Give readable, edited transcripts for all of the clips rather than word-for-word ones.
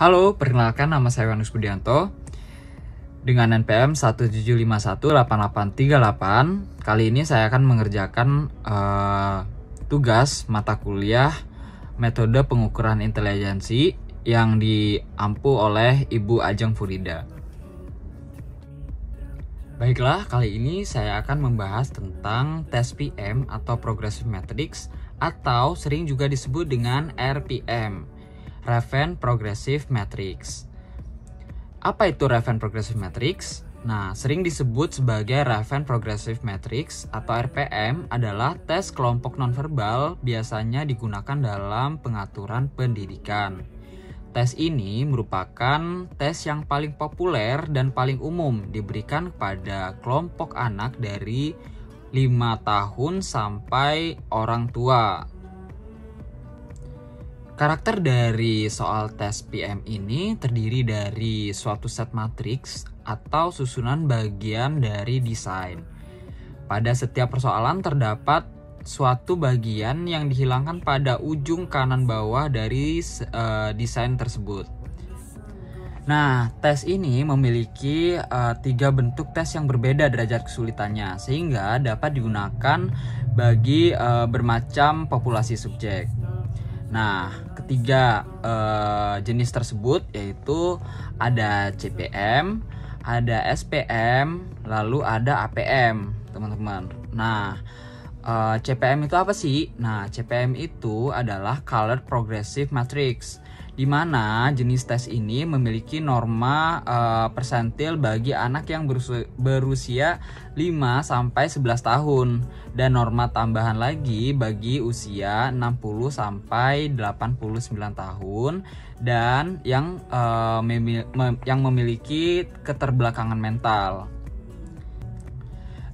Halo, perkenalkan nama saya Wanus Budianto dengan NPM 175188838. Kali ini saya akan mengerjakan tugas mata kuliah metode pengukuran intelijensi yang diampu oleh Ibu Ajeng Furida. Baiklah, kali ini saya akan membahas tentang tes PM atau Progressive Matrix atau sering juga disebut dengan RPM, Raven Progressive Matrix. Apa itu Raven Progressive Matrix? Nah, sering disebut sebagai Raven Progressive Matrix atau RPM adalah tes kelompok nonverbal biasanya digunakan dalam pengaturan pendidikan. Tes ini merupakan tes yang paling populer dan paling umum diberikan kepada kelompok anak dari 5 tahun sampai orang tua. Karakter dari soal tes PM ini terdiri dari suatu set matriks atau susunan bagian dari desain. Pada setiap persoalan terdapat suatu bagian yang dihilangkan pada ujung kanan bawah dari desain tersebut. Nah, tes ini memiliki 3 bentuk tes yang berbeda derajat kesulitannya, sehingga dapat digunakan bagi bermacam populasi subjek. Nah, ketiga jenis tersebut yaitu ada CPM, ada SPM, lalu ada APM, teman-teman. Nah, CPM itu apa sih? Nah, CPM itu adalah Colored Progressive Matrix, di mana jenis tes ini memiliki norma persentil bagi anak yang berusia 5-11 tahun dan norma tambahan lagi bagi usia 60-89 tahun dan yang memiliki keterbelakangan mental.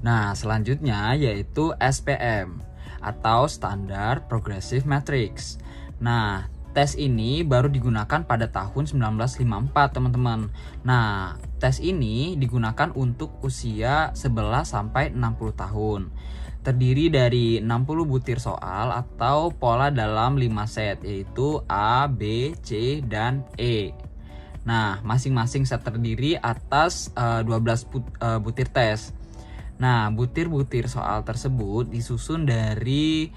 Nah, selanjutnya yaitu SPM atau Standard Progressive Matrix. Nah, tes ini baru digunakan pada tahun 1954, teman-teman. Nah, tes ini digunakan untuk usia 11-60 tahun. Terdiri dari 60 butir soal atau pola dalam 5 set, yaitu A, B, C, dan E. Nah, masing-masing set terdiri atas 12 butir tes. Nah, butir-butir soal tersebut disusun dari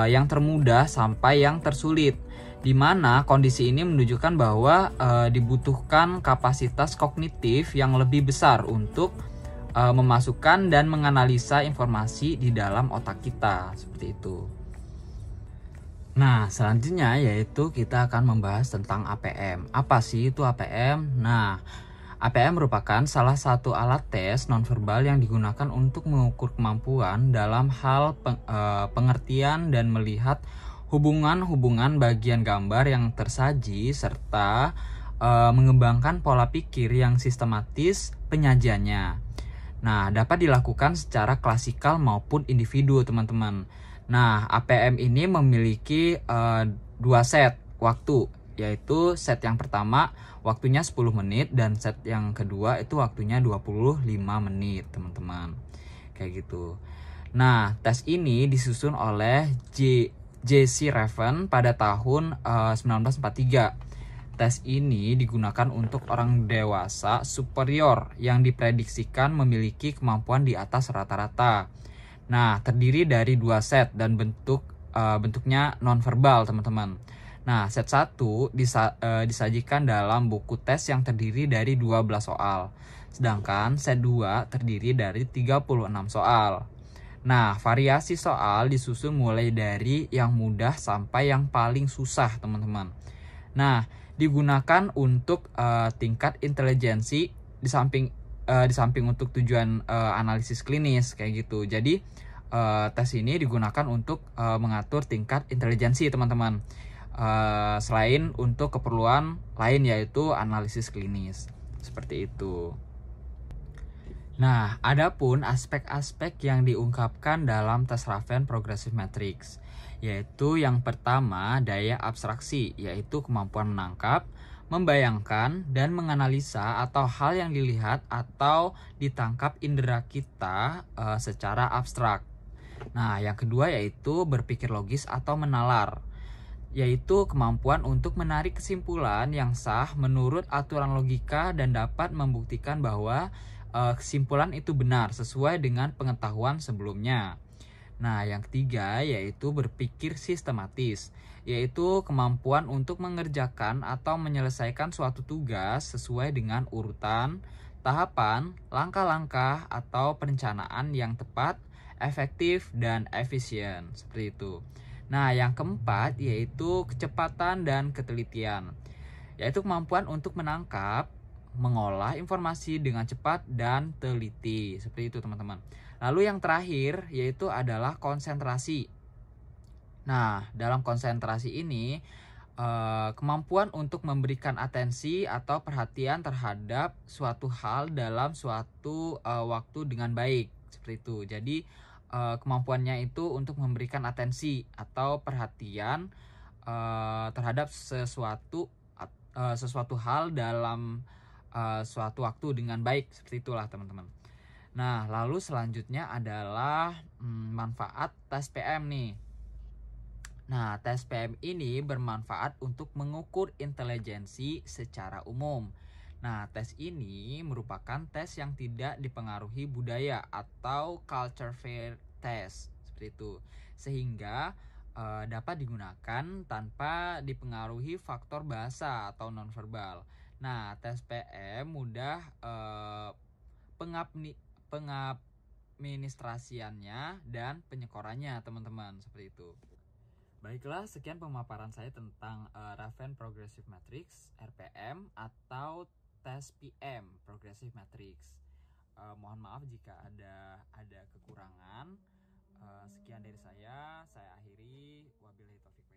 yang termudah sampai yang tersulit, di mana kondisi ini menunjukkan bahwa dibutuhkan kapasitas kognitif yang lebih besar untuk memasukkan dan menganalisa informasi di dalam otak kita, seperti itu. Nah, selanjutnya yaitu kita akan membahas tentang APM. Apa sih itu APM? Nah, APM merupakan salah satu alat tes nonverbal yang digunakan untuk mengukur kemampuan dalam hal pengertian dan melihat hubungan-hubungan bagian gambar yang tersaji serta mengembangkan pola pikir yang sistematis penyajiannya. Nah, dapat dilakukan secara klasikal maupun individu, teman-teman. Nah, APM ini memiliki 2 set waktu, yaitu set yang pertama waktunya 10 menit dan set yang kedua itu waktunya 25 menit, teman-teman. Kayak gitu. Nah, tes ini disusun oleh J.C. Raven pada tahun 1943. Tes ini digunakan untuk orang dewasa superior yang diprediksikan memiliki kemampuan di atas rata-rata. Nah, terdiri dari 2 set dan bentuknya nonverbal, teman-teman. Nah, set 1 disajikan dalam buku tes yang terdiri dari 12 soal. Sedangkan set 2 terdiri dari 36 soal. Nah, variasi soal disusun mulai dari yang mudah sampai yang paling susah, teman-teman. Nah, digunakan untuk tingkat intelijensi di samping untuk tujuan analisis klinis kayak gitu. Jadi, tes ini digunakan untuk mengatur tingkat intelijensi, teman-teman. Selain untuk keperluan lain yaitu analisis klinis, seperti itu. Nah, adapun aspek-aspek yang diungkapkan dalam tes Raven Progressive Matrix, yaitu yang pertama daya abstraksi, yaitu kemampuan menangkap, membayangkan, dan menganalisa atau hal yang dilihat atau ditangkap indera kita secara abstrak. Nah, yang kedua yaitu berpikir logis atau menalar, yaitu kemampuan untuk menarik kesimpulan yang sah menurut aturan logika dan dapat membuktikan bahwa kesimpulan itu benar sesuai dengan pengetahuan sebelumnya. Nah, yang ketiga yaitu berpikir sistematis, yaitu kemampuan untuk mengerjakan atau menyelesaikan suatu tugas sesuai dengan urutan, tahapan, langkah-langkah, atau perencanaan yang tepat, efektif, dan efisien. Seperti itu. Nah, yang keempat yaitu kecepatan dan ketelitian, yaitu kemampuan untuk menangkap, mengolah informasi dengan cepat dan teliti. Seperti itu, teman-teman. Lalu yang terakhir yaitu adalah konsentrasi. Nah, dalam konsentrasi ini kemampuan untuk memberikan atensi atau perhatian terhadap suatu hal dalam suatu waktu dengan baik. Seperti itu. Jadi kemampuannya itu untuk memberikan atensi atau perhatian terhadap sesuatu hal dalam suatu waktu dengan baik. Seperti itulah, teman-teman. Nah, lalu selanjutnya adalah manfaat tes PM nih. Nah, tes PM ini bermanfaat untuk mengukur intelijensi secara umum. Nah, tes ini merupakan tes yang tidak dipengaruhi budaya atau culture fair test, seperti itu. Sehingga dapat digunakan tanpa dipengaruhi faktor bahasa atau nonverbal. Nah, tes PM mudah pengadministrasiannya dan penyekorannya, teman-teman, seperti itu. Baiklah, sekian pemaparan saya tentang Raven Progressive Matrix RPM atau tes PM Progressive Matrix. Mohon maaf jika ada kekurangan. Sekian dari saya akhiri. Wabillahi taufiq.